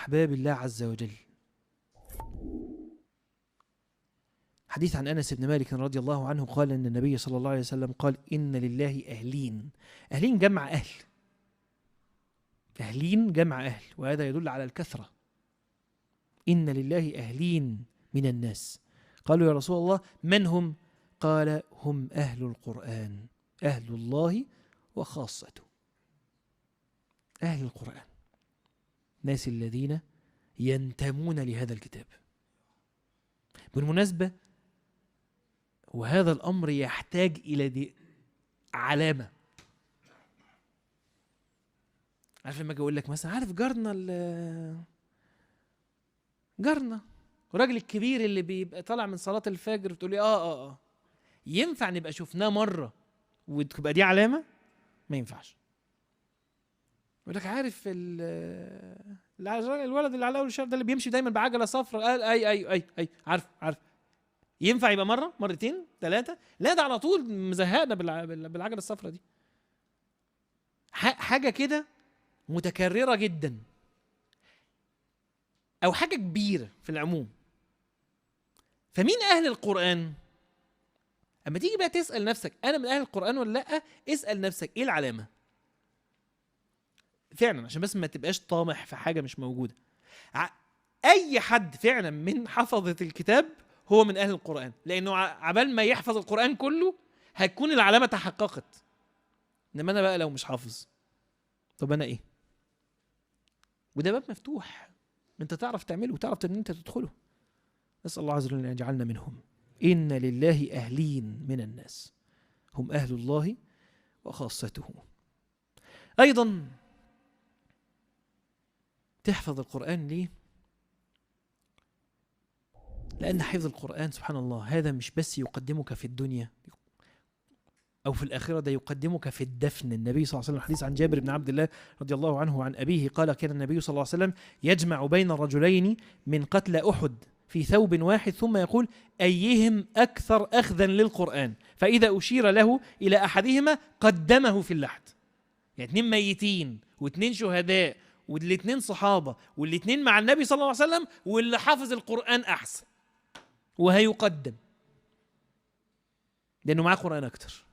أحباب الله عز وجل. حديث عن أنس بن مالك رضي الله عنه قال أن النبي صلى الله عليه وسلم قال إن لله أهلين. أهلين جمع أهل، أهلين جمع أهل، وهذا يدل على الكثرة. إن لله أهلين من الناس. قالوا يا رسول الله من هم؟ قال هم أهل القرآن، أهل الله وخاصته. أهل القرآن الناس الذين ينتمون لهذا الكتاب. بالمناسبة وهذا الأمر يحتاج إلى علامة. عارف لما أجي أقول لك مثلا عارف جارنا الراجل الكبير اللي بيبقى طالع من صلاة الفجر بتقول لي ينفع نبقى شفناه مرة وتبقى دي علامة؟ ما ينفعش. يقول لك عارف الولد اللي على اول الشارع ده اللي بيمشي دايما بعجله صفراء؟ قال اي عارف. ينفع يبقى مره مرتين ثلاثه؟ لا ده على طول مزهقنا بالعجله الصفراء دي. حاجه كده متكرره جدا او حاجه كبيره في العموم. فمين اهل القرآن؟ اما تيجي بقى تسأل نفسك انا من اهل القرآن ولا لا، اسأل نفسك ايه العلامه فعلا، عشان بس ما تبقاش طامح في حاجه مش موجوده. اي حد فعلا من حفظة الكتاب هو من اهل القرآن، لانه عبال ما يحفظ القرآن كله هتكون العلامه تحققت. انما انا بقى لو مش حافظ طب انا ايه؟ وده باب مفتوح انت تعرف تعمله وتعرف ان انت تدخله. نسأل الله عز وجل ان يجعلنا منهم. ان لله اهلين من الناس هم اهل الله وخاصته. ايضا تحفظ القرآن ليه؟ لأن حفظ القرآن سبحان الله هذا مش بس يقدمك في الدنيا أو في الآخرة، ده يقدمك في الدفن. النبي صلى الله عليه وسلم حديث عن جابر بن عبد الله رضي الله عنه وعن أبيه قال كان النبي صلى الله عليه وسلم يجمع بين الرجلين من قتلى أحد في ثوب واحد ثم يقول أيهم أكثر أخذا للقرآن، فإذا أشير له إلى أحدهما قدمه في اللحد. يعني 2 ميتين و2 شهداء والاتنين صحابة والاتنين مع النبي صلى الله عليه وسلم، واللي حافظ القرآن أحسن وهيقدم لأنه معاه قرآن أكتر.